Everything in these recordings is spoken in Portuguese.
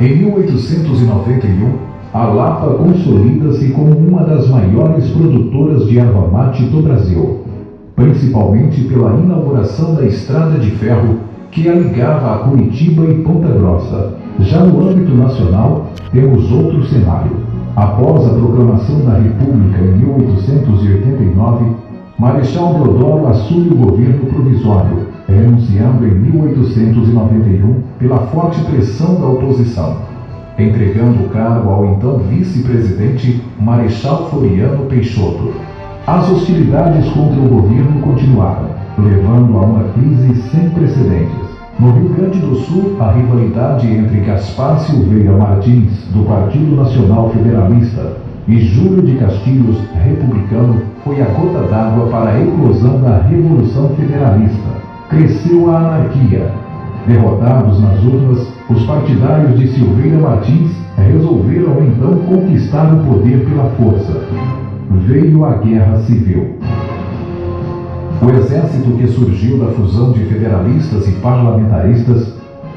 Em 1891, a Lapa consolida-se como uma das maiores produtoras de erva mate do Brasil, principalmente pela inauguração da estrada de ferro que a ligava a Curitiba e Ponta Grossa. Já no âmbito nacional, temos outro cenário. Após a proclamação da República em 1889, Marechal Deodoro assume o governo provisório, renunciando em 1891 pela forte pressão da oposição, entregando o cargo ao então vice-presidente Marechal Floriano Peixoto. As hostilidades contra o governo continuaram, levando a uma crise sem precedentes. No Rio Grande do Sul, a rivalidade entre Gaspar Silveira Martins, do Partido Nacional Federalista, e Júlio de Castilhos, republicano, foi a gota d'água para a eclosão da Revolução Federalista. Cresceu a anarquia. Derrotados nas urnas, os partidários de Silveira Martins resolveram então conquistar o poder pela força. Veio a Guerra Civil. O exército que surgiu da fusão de federalistas e parlamentaristas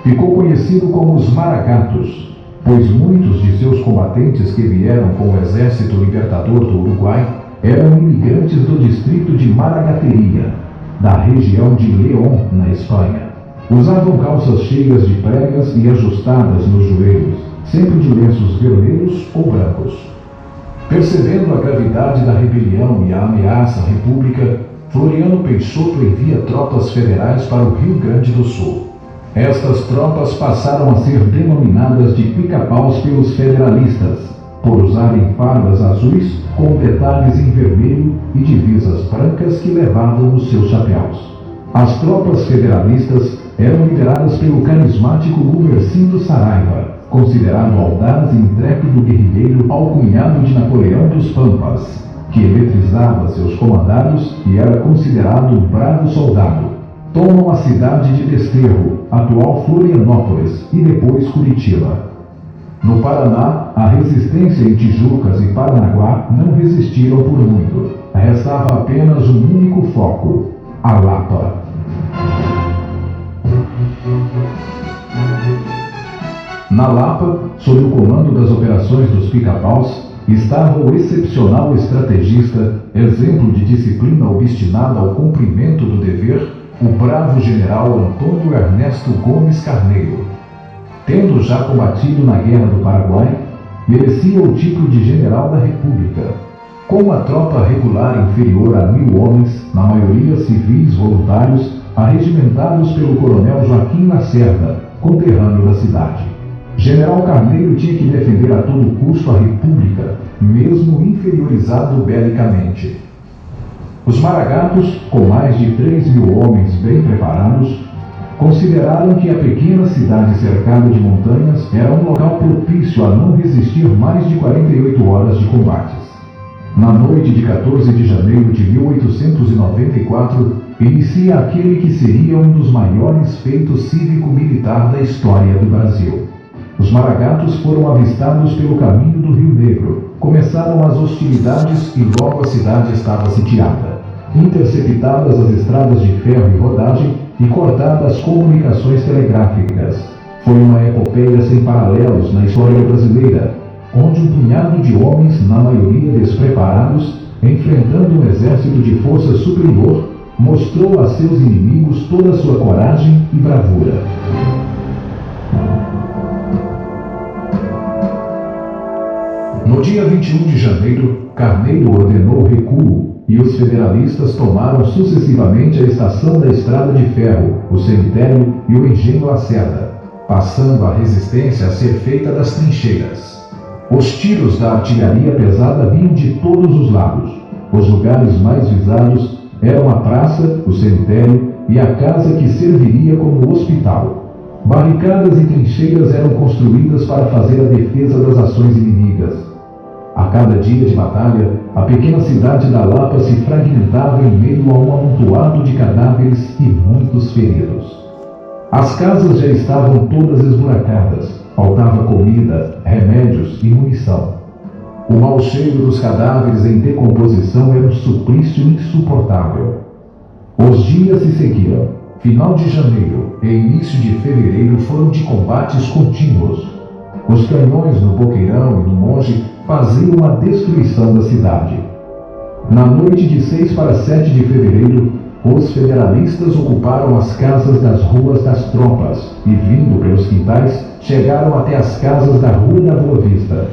ficou conhecido como os Maragatos, pois muitos de seus combatentes que vieram com o Exército Libertador do Uruguai eram imigrantes do distrito de Maragateria, da região de León, na Espanha. Usavam calças cheias de pregas e ajustadas nos joelhos, sempre de lenços vermelhos ou brancos. Percebendo a gravidade da rebelião e a ameaça à República, Floriano Peixoto envia tropas federais para o Rio Grande do Sul. Estas tropas passaram a ser denominadas de pica-paus pelos federalistas, por usarem fardas azuis com detalhes em vermelho e divisas brancas que levavam nos seus chapéus. As tropas federalistas eram lideradas pelo carismático Gumercindo Saraiva, considerado audaz e intrépido guerrilheiro alcunhado de Napoleão dos Pampas, que eletrizava seus comandados e era considerado um bravo soldado. Tomam a cidade de Desterro, atual Florianópolis, e depois Curitiba. No Paraná, a resistência em Tijucas e Paranaguá não resistiram por muito. Restava apenas um único foco: a Lapa. Na Lapa, sob o comando das operações dos pica-paus, estava o excepcional estrategista, exemplo de disciplina obstinada ao cumprimento do dever, o bravo general Antônio Ernesto Gomes Carneiro. Tendo já combatido na Guerra do Paraguai, merecia o título de General da República. Com uma tropa regular inferior a 1.000 homens, na maioria civis voluntários, arregimentados pelo coronel Joaquim Lacerda, conterrâneo da cidade. General Carneiro tinha que defender a todo custo a República, mesmo inferiorizado belicamente. Os Maragatos, com mais de 3.000 homens bem preparados, consideraram que a pequena cidade cercada de montanhas era um local propício a não resistir mais de 48 horas de combates. Na noite de 14 de janeiro de 1894, inicia aquele que seria um dos maiores feitos cívico-militar da história do Brasil. Os Maragatos foram avistados pelo caminho do Rio Negro. Começaram as hostilidades e logo a cidade estava sitiada. Interceptadas as estradas de ferro e rodagem e cortadas as comunicações telegráficas. Foi uma epopeia sem paralelos na história brasileira, onde um punhado de homens, na maioria despreparados, enfrentando um exército de força superior, mostrou a seus inimigos toda a sua coragem e bravura. No dia 21 de janeiro, Carneiro ordenou o recuo e os federalistas tomaram sucessivamente a estação da Estrada de Ferro, o cemitério e o engenho Lacerda, passando a resistência a ser feita das trincheiras. Os tiros da artilharia pesada vinham de todos os lados. Os lugares mais visados eram a praça, o cemitério e a casa que serviria como hospital. Barricadas e trincheiras eram construídas para fazer a defesa das ações inimigas. A cada dia de batalha, a pequena cidade da Lapa se fragmentava em meio a um amontoado de cadáveres e muitos feridos. As casas já estavam todas esburacadas, faltava comida, remédios e munição. O mau cheiro dos cadáveres em decomposição era um suplício insuportável. Os dias se seguiram. Final de janeiro e início de fevereiro foram de combates contínuos. Os canhões no Boqueirão e no Monge faziam a destruição da cidade. Na noite de 6 para 7 de fevereiro, os federalistas ocuparam as casas das ruas das tropas e, vindo pelos quintais, chegaram até as casas da Rua da Boa Vista.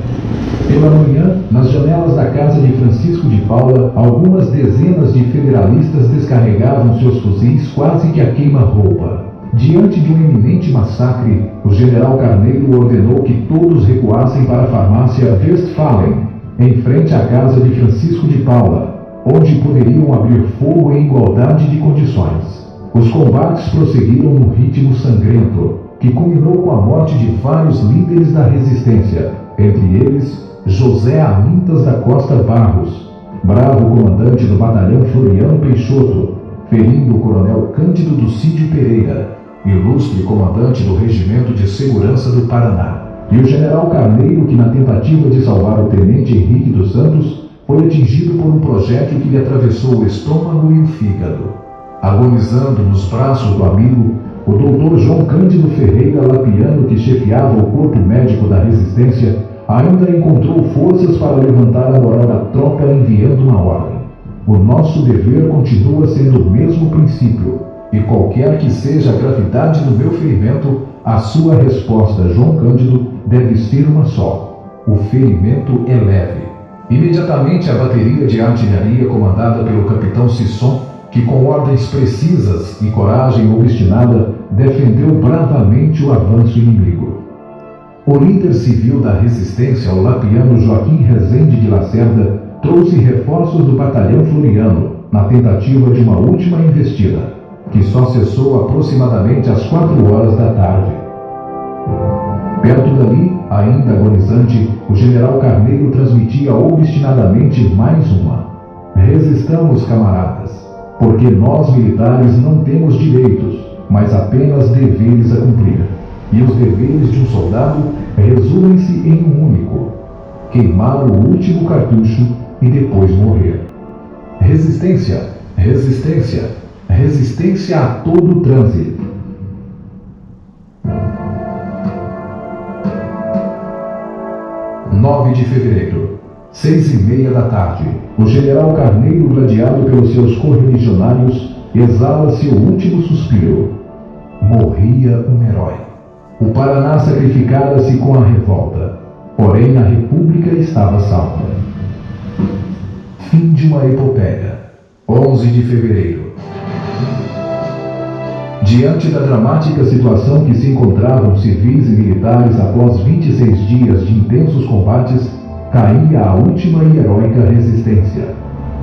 Pela manhã, nas janelas da casa de Francisco de Paula, algumas dezenas de federalistas descarregavam seus fuzis quase que a queima-roupa. Diante de um iminente massacre, o general Carneiro ordenou que todos recuassem para a farmácia Westphalen, em frente à casa de Francisco de Paula, onde poderiam abrir fogo em igualdade de condições. Os combates prosseguiram num ritmo sangrento, que culminou com a morte de vários líderes da resistência, entre eles José Amintas da Costa Barros, bravo comandante do batalhão Floriano Peixoto, ferindo o coronel Cândido do Cídio Pereira, ilustre comandante do Regimento de Segurança do Paraná, e o general Carneiro, que na tentativa de salvar o tenente Henrique dos Santos, foi atingido por um projétil que lhe atravessou o estômago e o fígado. Agonizando nos braços do amigo, o doutor João Cândido Ferreira Lapiano, que chefiava o corpo médico da resistência, ainda encontrou forças para levantar a moral da tropa enviando uma ordem. O nosso dever continua sendo o mesmo princípio, e qualquer que seja a gravidade do meu ferimento, a sua resposta, João Cândido, deve ser uma só: o ferimento é leve. Imediatamente a bateria de artilharia comandada pelo capitão Sisson, que com ordens precisas e coragem obstinada defendeu bravamente o avanço inimigo. O líder civil da resistência, o lapiano Joaquim Rezende de Lacerda, trouxe reforços do batalhão Floriano na tentativa de uma última investida, que só cessou aproximadamente às 4 horas da tarde. Perto dali, ainda agonizante, o general Carneiro transmitia obstinadamente mais uma: resistamos, camaradas, porque nós militares não temos direitos, mas apenas deveres a cumprir. E os deveres de um soldado resumem-se em um único: queimar o último cartucho e depois morrer. Resistência, resistência, resistência a todo o trânsito. 9 de fevereiro, 6h30 da tarde. O general Carneiro, gladiado pelos seus correligionários, exala seu último suspiro. Morria um herói. O Paraná sacrificara-se com a revolta, porém a República estava salva. Fim de uma epopeia. 11 de fevereiro. Diante da dramática situação que se encontravam civis e militares após 26 dias de intensos combates, caía a última e heróica resistência.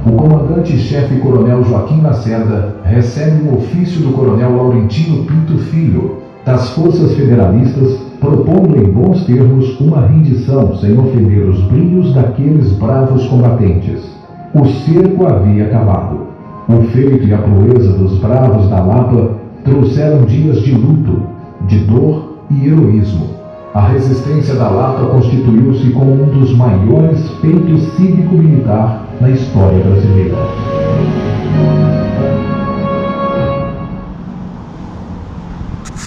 O comandante-chefe coronel Joaquim Lacerda recebe um ofício do coronel Laurentino Pinto Filho, das forças federalistas, propondo em bons termos uma rendição sem ofender os brilhos daqueles bravos combatentes. O cerco havia acabado. O feito e a proeza dos bravos da Lapa trouxeram dias de luto, de dor e heroísmo. A resistência da Lapa constituiu-se como um dos maiores feitos cívico-militar na história brasileira.